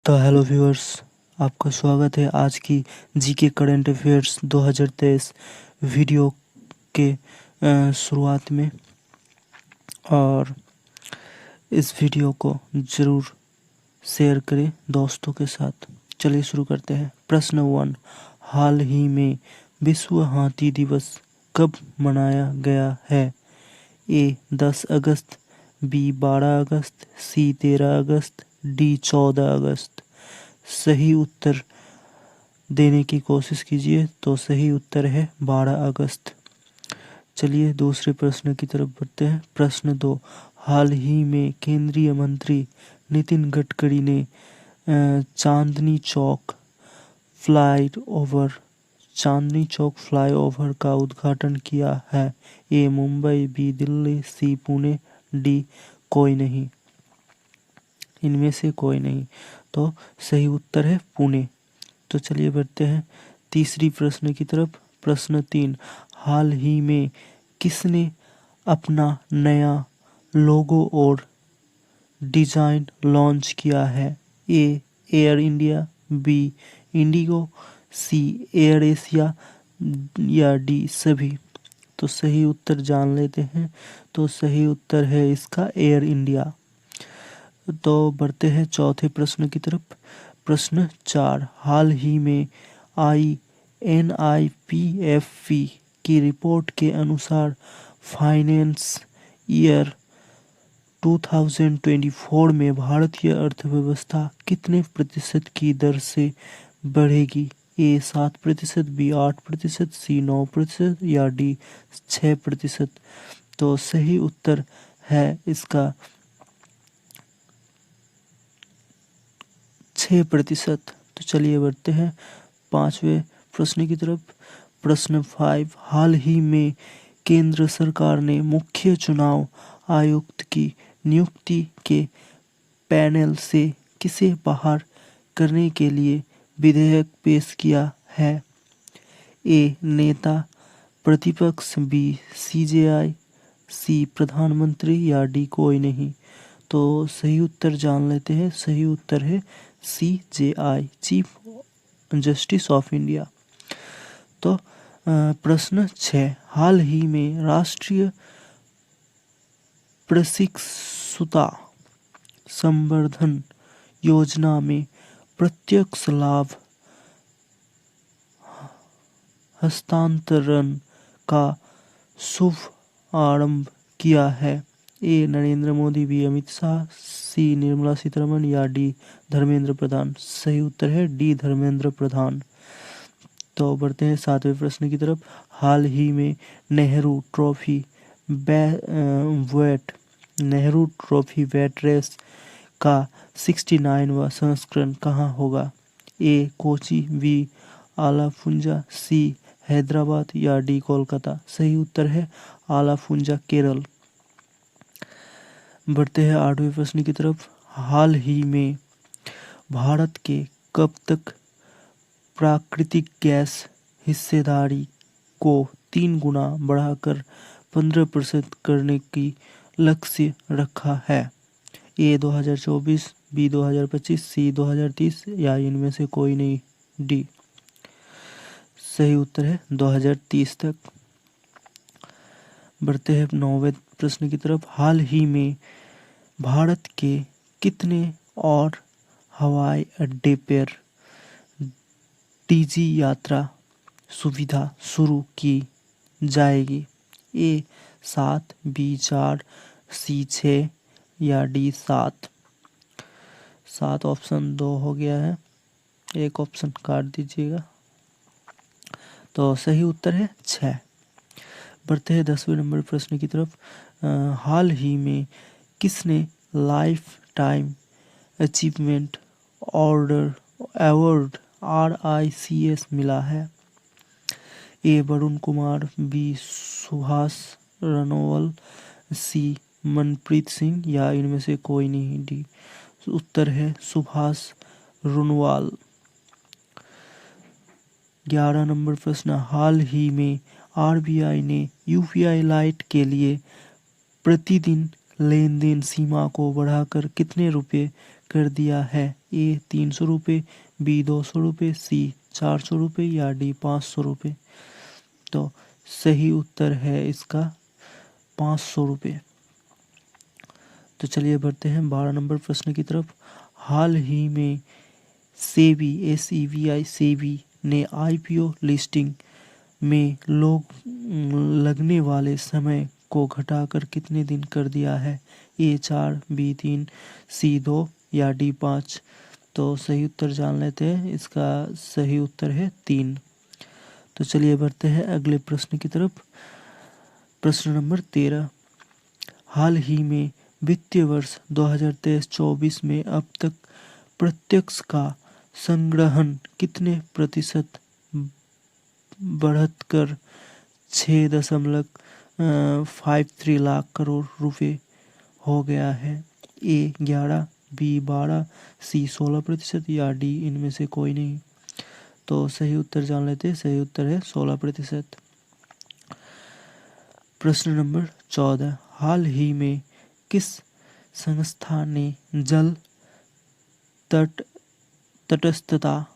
तो hello viewers, आपका स्वागत है आज की जीके करंट अफेयर्स 2023 वीडियो के शुरुआत में। और इस वीडियो को ज़रूर शेयर करें दोस्तों के साथ। चलिए शुरू करते हैं। प्रश्न 1, हाल ही में विश्व हाथी दिवस कब मनाया गया है? ए 10 अगस्त, बी 12 अगस्त, सी 13 अगस्त, डी 14 अगस्त। सही उत्तर देने की कोशिश कीजिए। तो सही उत्तर है 12 अगस्त। चलिए दूसरे प्रश्न की तरफ बढ़ते हैं। प्रश्न 2, हाल ही में केंद्रीय मंत्री नितिन गडकरी ने चांदनी चौक फ्लाईओवर का उद्घाटन किया है। ए मुंबई, बी दिल्ली, सी पुणे, डी कोई नहीं। इनमें से कोई नहीं। तो सही उत्तर है पुणे। तो चलिए बढ़ते हैं तीसरी प्रश्न की तरफ। प्रश्न 3, हाल ही में किसने अपना नया लोगो और डिजाइन लॉन्च किया है? ए एयर इंडिया, बी इंडिगो, सी एयर एशिया या डी सभी। तो सही उत्तर जान लेते हैं। तो सही उत्तर है इसका एयर इंडिया। तो बढ़ते हैं चौथे प्रश्न की तरफ। प्रश्न 4, हाल ही में आई NIPFP की रिपोर्ट के अनुसार फाइनेंस ईयर 2024 में भारतीय अर्थव्यवस्था कितने प्रतिशत की दर से बढ़ेगी? ए 7%, बी 8%, सी 9% या डी 6%। तो सही उत्तर है इसका 6%। तो चलिए बढ़ते हैं पांचवें प्रश्न की तरफ। प्रश्न 5, हाल ही में केंद्र सरकार ने मुख्य चुनाव आयुक्त की नियुक्ति के पैनल से किसे बाहर करने के लिए विधेयक पेश किया है? ए नेता प्रतिपक्ष, बी CJI, सी प्रधानमंत्री या डी कोई नहीं। तो सही उत्तर जान लेते हैं। सही उत्तर है CJI, chief justice of India. तो प्रश्न 6, हाल ही में राष्ट्रीय प्रशिक्षुता संवर्धन योजना में प्रत्यक्ष लाभ हस्तांतरण का शुभ आरंभ किया है। ए नरेंद्र मोदी, बी अमित शाह, सी निर्मला सीतारमण या डी धर्मेंद्र प्रधान। सही उत्तर है डी धर्मेंद्र प्रधान। तो बढ़ते हैं सातवें प्रश्न की तरफ। हाल ही में नेहरू ट्रॉफी वेट रेस का 69वां संस्करण कहाँ होगा? ए कोची, बी आलापुंजा, सी हैदराबाद या डी कोलकाता। सही उत्तर है आलापुंजा, केरल। बढ़ते हैं आठवें प्रश्न की तरफ। हाल ही में भारत के कब तक प्राकृतिक गैस हिस्सेदारी को 3 गुना बढ़ाकर 15% करने की लक्ष्य रखा है? ए 2024, बी 2025, सी 2030 या इनमें से कोई नहीं, डी। सही उत्तर है 2030 तक। बढ़ते हैं 9वें प्रश्न की तरफ। हाल ही में भारत के कितने और हवाई अड्डे पर डीजी यात्रा सुविधा शुरू की जाएगी? ए 7, बी 4, सी 6 या डी 7। 7 ऑप्शन 2 हो गया है, एक ऑप्शन काट दीजिएगा। तो सही उत्तर है 6। बढ़ते हैं 10वें नंबर प्रश्न की तरफ। हाल ही में किसने life time achievement award RICS मिला है? ए वरुण कुमार, बी सुभाष रनोवल, सी मनप्रीत सिंह या इनमें से कोई नहीं, डी। उत्तर है सुभाष रुनवाल। 11 नंबर प्रश्न। हाल ही में RBI ने UPI लाइट के लिए प्रतिदिन लेन देन सीमा को बढ़ाकर कितने रुपए कर दिया है? ए 300 रुपये, बी 200 रुपये, सी 400 रुपये या डी 500 रुपये। तो सही उत्तर है इसका 500 रुपये। तो चलिए बढ़ते हैं 12 नंबर प्रश्न की तरफ। हाल ही में सेबी सेबी ने आईपीओ लिस्टिंग में लगने वाले समय को घटाकर कितने दिन कर दिया है? ए 4, बी 3, सी 2 या डी 5। तो सही उत्तर जान लेते हैं। इसका सही उत्तर है 3। तो चलिए बढ़ते हैं अगले प्रश्न की तरफ। प्रश्न नंबर 13। हाल ही में वित्तीय वर्ष 2023-24 में अब तक प्रत्यक्ष का संग्रहण कितने प्रतिशत बढ़कर 6.53 लाख करोड़ रुपए हो गया है? ए 11, बी 12, सी 16% या डी इनमें से कोई नहीं। तो सही उत्तर जान लेते हैं। सही उत्तर है 16%। प्रश्न नंबर 14। हाल ही में किस संस्था ने जल तटस्थता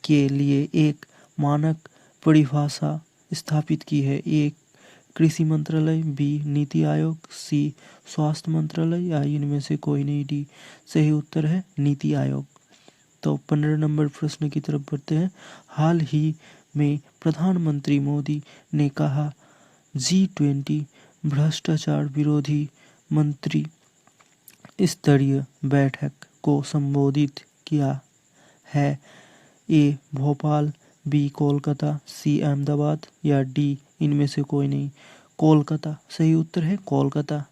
के लिए एक मानक परिभाषा स्थापित की है? ए कृषि मंत्रालय, बी नीति आयोग, सी स्वास्थ्य मंत्रालय या इनमें से कोई नहीं, डी। सही उत्तर है नीति आयोग। तो 15 नंबर प्रश्न की तरफ बढ़ते हैं। हाल ही में प्रधानमंत्री मोदी ने कहा G20 भ्रष्टाचार विरोधी मंत्री स्तरीय बैठक को संबोधित किया है? ए भोपाल, बी कोलकाता, सी अहमदाबाद या डी इनमें से कोई नहीं, कोलकाता। सही उत्तर है कोलकाता।